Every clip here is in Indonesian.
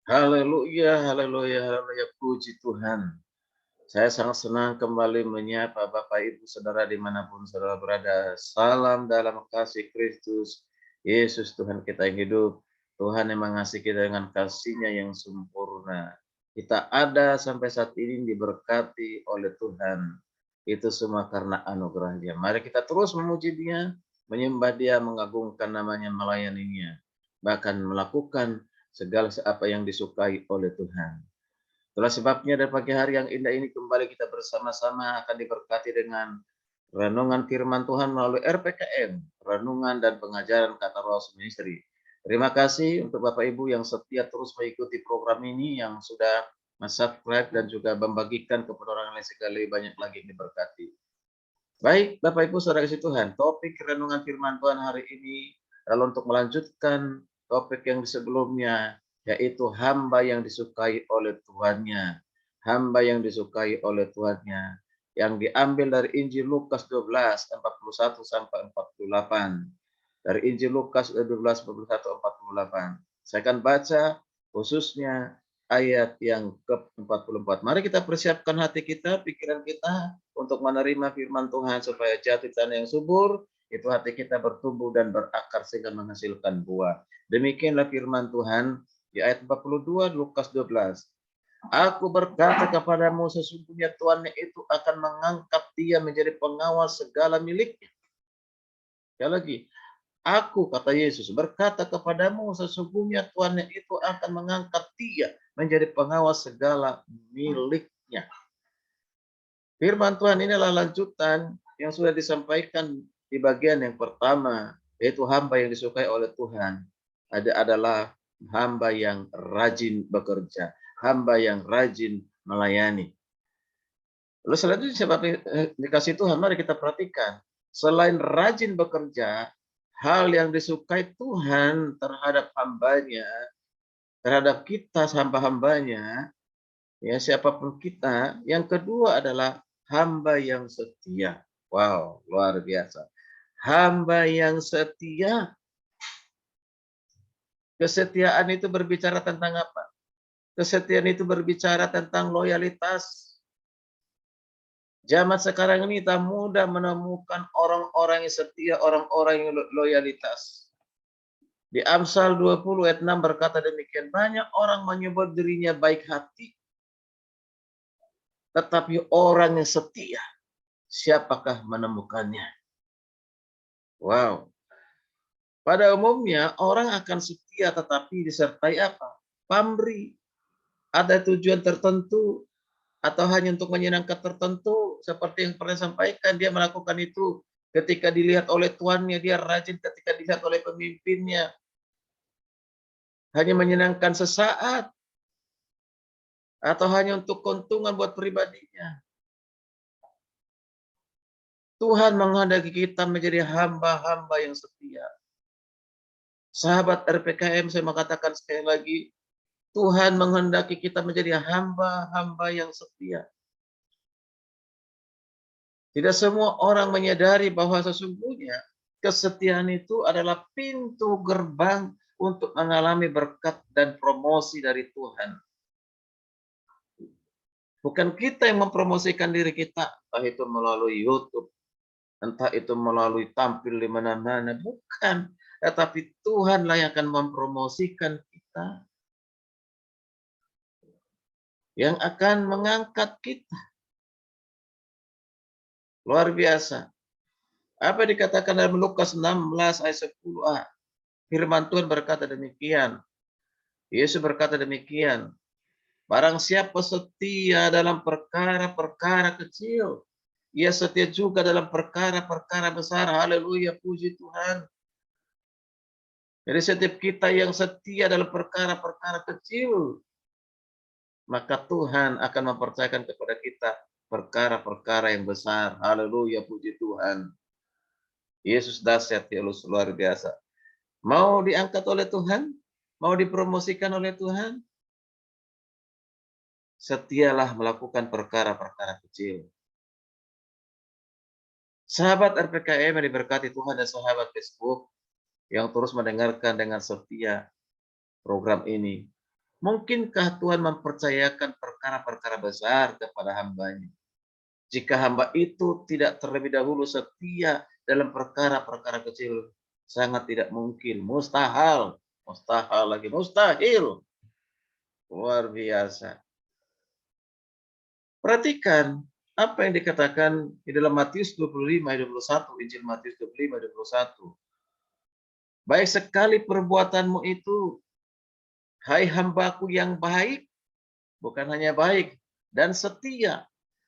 Haleluya, haleluya, haleluya, puji Tuhan. Saya sangat senang kembali menyapa Bapak Ibu Saudara dimanapun saudara berada. Salam dalam kasih Kristus, Yesus Tuhan kita yang hidup. Tuhan yang mengasihi kita dengan kasih-Nya yang sempurna. Kita ada sampai saat ini diberkati oleh Tuhan. Itu semua karena anugerah-Nya. Mari kita terus memuji Dia, menyembah Dia, mengagungkan namanya, melayaninya. Bahkan melakukan segala apa yang disukai oleh Tuhan. Itulah sebabnya dari pagi hari yang indah ini kembali kita bersama-sama akan diberkati dengan renungan firman Tuhan melalui RPKM, renungan dan pengajaran kata Roh Ministry. Terima kasih untuk Bapak Ibu yang setia terus mengikuti program ini, yang sudah subscribe dan juga membagikan kepada orang lain sekali banyak lagi diberkati. Baik, Bapak Ibu Saudara kasih Tuhan, topik renungan firman Tuhan hari ini lalu untuk melanjutkan topik yang sebelumnya, yaitu hamba yang disukai oleh Tuhannya. Hamba yang disukai oleh Tuhannya. Yang diambil dari Injil Lukas 12, 41 sampai 48. Dari Injil Lukas 12, 41, 48. Saya akan baca khususnya ayat yang ke-44. Mari kita persiapkan hati kita, pikiran kita untuk menerima firman Tuhan supaya jatuh tanah yang subur, itu hati kita bertumbuh dan berakar sehingga menghasilkan buah. Demikianlah firman Tuhan di ayat 42 Lukas 12. Aku berkata kepadamu, sesungguhnya Tuhan itu akan mengangkat dia menjadi pengawal segala miliknya. Sekali lagi, aku, kata Yesus, berkata kepadamu, sesungguhnya Tuhan itu akan mengangkat dia menjadi pengawal segala miliknya. Firman Tuhan inilah lanjutan yang sudah disampaikan di bagian yang pertama, yaitu hamba yang disukai oleh Tuhan. Adalah hamba yang rajin bekerja, hamba yang rajin melayani. Lalu selanjutnya sebab dikasih Tuhan, mari kita perhatikan. Selain rajin bekerja, hal yang disukai Tuhan terhadap hambanya, terhadap kita hamba-hambanya, ya siapapun kita, yang kedua adalah hamba yang setia. Wow, luar biasa. Hamba yang setia. Kesetiaan itu berbicara tentang apa? Kesetiaan itu berbicara tentang loyalitas. Zaman sekarang ini tak mudah menemukan orang-orang yang setia, orang-orang yang loyalitas. Di Amsal 20 ayat 6 berkata demikian, banyak orang menyebut dirinya baik hati, tetapi orang yang setia, siapakah menemukannya? Wow. Pada umumnya orang akan setia tetapi disertai apa? Pamrih. Ada tujuan tertentu atau hanya untuk menyenangkan tertentu, seperti yang pernah sampaikan, dia melakukan itu ketika dilihat oleh tuannya, dia rajin ketika dilihat oleh pemimpinnya, hanya menyenangkan sesaat, atau hanya untuk keuntungan buat pribadinya. Tuhan menghendaki kita menjadi hamba-hamba yang setia. Sahabat RPKM, saya mengatakan sekali lagi, Tuhan menghendaki kita menjadi hamba-hamba yang setia. Tidak semua orang menyadari bahwa sesungguhnya kesetiaan itu adalah pintu gerbang untuk mengalami berkat dan promosi dari Tuhan. Bukan kita yang mempromosikan diri kita, entah itu melalui YouTube, entah itu melalui tampil di mana-mana, bukan. Tetapi Tuhanlah yang akan mempromosikan kita, yang akan mengangkat kita. Luar biasa. Apa dikatakan dalam Lukas 16 ayat 10a? Firman Tuhan berkata demikian. Yesus berkata demikian. Barang siapa setia dalam perkara-perkara kecil, ia setia juga dalam perkara-perkara besar. Haleluya, puji Tuhan. Jadi setiap kita yang setia dalam perkara-perkara kecil, maka Tuhan akan mempercayakan kepada kita perkara-perkara yang besar. Haleluya, puji Tuhan. Yesus dahsyat, ya luar biasa. Mau diangkat oleh Tuhan? Mau dipromosikan oleh Tuhan? Setialah melakukan perkara-perkara kecil. Sahabat RPKM yang diberkati Tuhan dan sahabat Facebook yang terus mendengarkan dengan setia program ini. Mungkinkah Tuhan mempercayakan perkara-perkara besar kepada hambanya? Jika hamba itu tidak terlebih dahulu setia dalam perkara-perkara kecil, sangat tidak mungkin, mustahil, mustahil lagi, mustahil. Luar biasa. Perhatikan apa yang dikatakan di dalam Matius 25 ayat 21, Injil Matius 25 ayat 21. Baik sekali perbuatanmu itu, hai hambaku yang baik, bukan hanya baik, dan setia.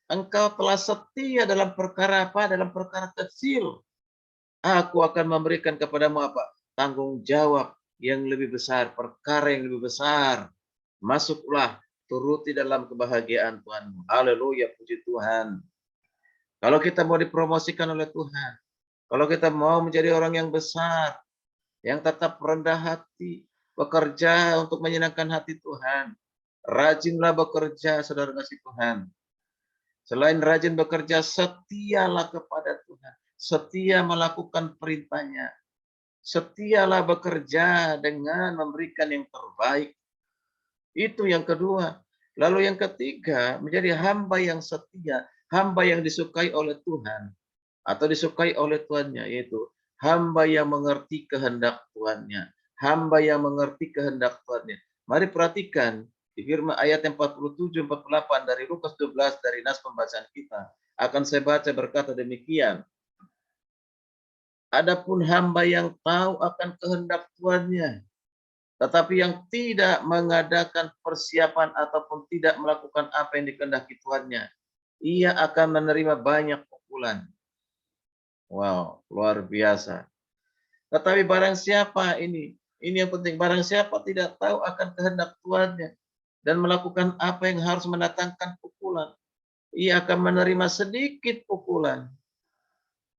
Engkau telah setia dalam perkara apa? Dalam perkara kecil. Aku akan memberikan kepadamu apa? Tanggung jawab yang lebih besar, perkara yang lebih besar. Masuklah, turuti dalam kebahagiaan Tuhanmu. Haleluya, puji Tuhan. Kalau kita mau dipromosikan oleh Tuhan, kalau kita mau menjadi orang yang besar, yang tetap rendah hati, bekerja untuk menyenangkan hati Tuhan, rajinlah bekerja, saudara kasih Tuhan. Selain rajin bekerja, setialah kepada Tuhan. Setia melakukan perintahnya. Setialah bekerja dengan memberikan yang terbaik. Itu yang kedua. Lalu yang ketiga, menjadi hamba yang setia. Hamba yang disukai oleh Tuhan. Atau disukai oleh Tuannya, yaitu hamba yang mengerti kehendak Tuannya. Hamba yang mengerti kehendak Tuannya. Mari perhatikan di firman ayat 47-48 dari Lukas 12 dari nas pembacaan kita. Akan saya baca berkata demikian. Adapun hamba yang tahu akan kehendak Tuannya, tetapi yang tidak mengadakan persiapan ataupun tidak melakukan apa yang dikehendaki Tuannya, ia akan menerima banyak pukulan. Wow, luar biasa. Tetapi barang siapa ini yang penting, barang siapa tidak tahu akan kehendak Tuannya dan melakukan apa yang harus mendatangkan pukulan, ia akan menerima sedikit pukulan.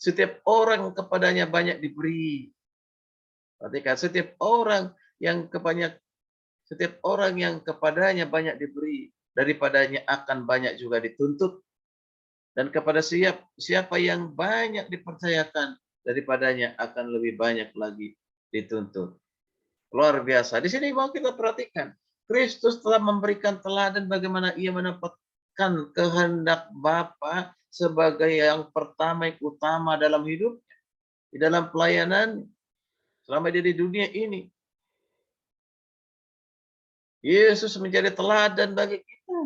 Setiap orang kepadanya banyak diberi. Perhatikan, setiap orang yang kepadanya banyak diberi, daripadanya akan banyak juga dituntut. Dan kepada siapa yang banyak dipercayakan, daripadanya akan lebih banyak lagi dituntut. Luar biasa. Di sini mau kita perhatikan, Kristus telah memberikan teladan bagaimana ia mendapatkan kehendak Bapa sebagai yang pertama, yang utama dalam hidup, di dalam pelayanan, selama dia di dunia ini. Yesus menjadi teladan bagi kita.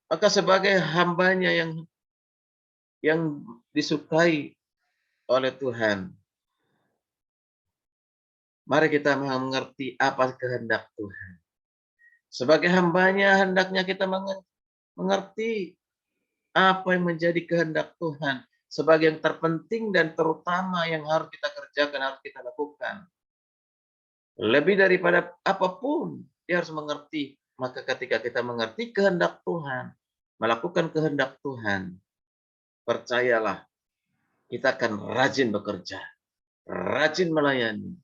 Maka sebagai hambanya yang disukai oleh Tuhan, mari kita mengerti apa kehendak Tuhan. Sebagai hambanya, hendaknya kita mengerti apa yang menjadi kehendak Tuhan. Sebagai yang terpenting dan terutama yang harus kita kerjakan, harus kita lakukan. Lebih daripada apapun, dia harus mengerti. Maka ketika kita mengerti kehendak Tuhan, melakukan kehendak Tuhan, percayalah, kita akan rajin bekerja, rajin melayani,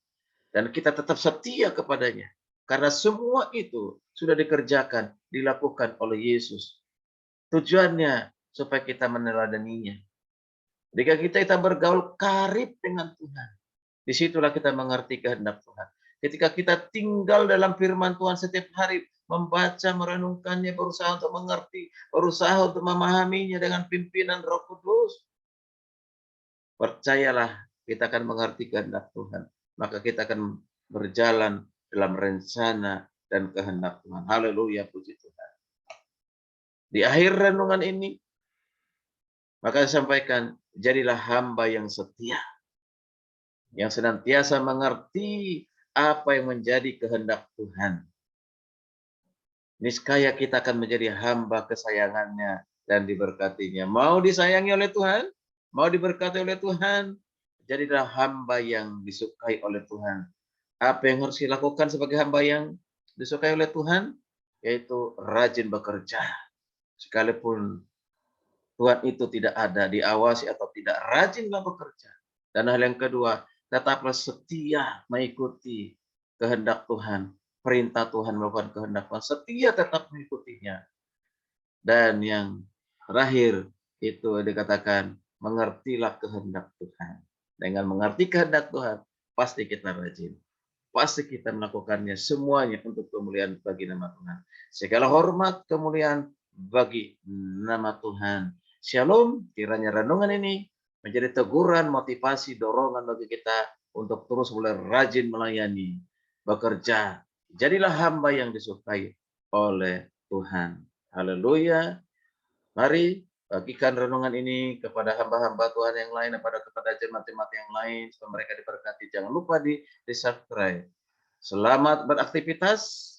dan kita tetap setia kepadanya. Karena semua itu sudah dikerjakan, dilakukan oleh Yesus. Tujuannya supaya kita meneladaninya. Jika kita bergaul karib dengan Tuhan, disitulah kita mengerti kehendak Tuhan. Ketika kita tinggal dalam firman Tuhan setiap hari, membaca, merenungkannya, berusaha untuk mengerti, berusaha untuk memahaminya dengan pimpinan Roh Kudus, percayalah, kita akan mengerti kehendak Tuhan. Maka kita akan berjalan dalam rencana dan kehendak Tuhan. Haleluya, puji Tuhan. Di akhir renungan ini, maka saya sampaikan, jadilah hamba yang setia, yang senantiasa mengerti apa yang menjadi kehendak Tuhan. Niscaya kita akan menjadi hamba kesayangannya dan diberkatinya. Mau disayangi oleh Tuhan, mau diberkati oleh Tuhan, jadilah hamba yang disukai oleh Tuhan. Apa yang harus dilakukan sebagai hamba yang disukai oleh Tuhan? Yaitu rajin bekerja. Sekalipun Tuhan itu tidak ada, diawasi atau tidak, rajinlah bekerja. Dan hal yang kedua, tetaplah setia mengikuti kehendak Tuhan. Perintah Tuhan, melakukan kehendak Tuhan. Setia tetap mengikutinya. Dan yang terakhir, itu dikatakan, mengertilah kehendak Tuhan. Dengan mengerti kehendak Tuhan, pasti kita rajin. pasti kita melakukannya semuanya untuk kemuliaan bagi nama Tuhan. Segala hormat kemuliaan bagi nama Tuhan. Shalom, kiranya renungan ini menjadi teguran, motivasi, dorongan bagi kita untuk terus mulai rajin melayani, bekerja. Jadilah hamba yang disukai oleh Tuhan. Haleluya. Mari bagikan renungan ini kepada hamba-hamba Tuhan yang lain, kepada jemaat-jemaat yang lain, supaya mereka diberkati. Jangan lupa di subscribe. Selamat beraktivitas.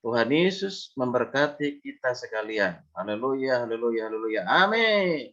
Tuhan Yesus memberkati kita sekalian. Haleluya, haleluya, haleluya. Amin.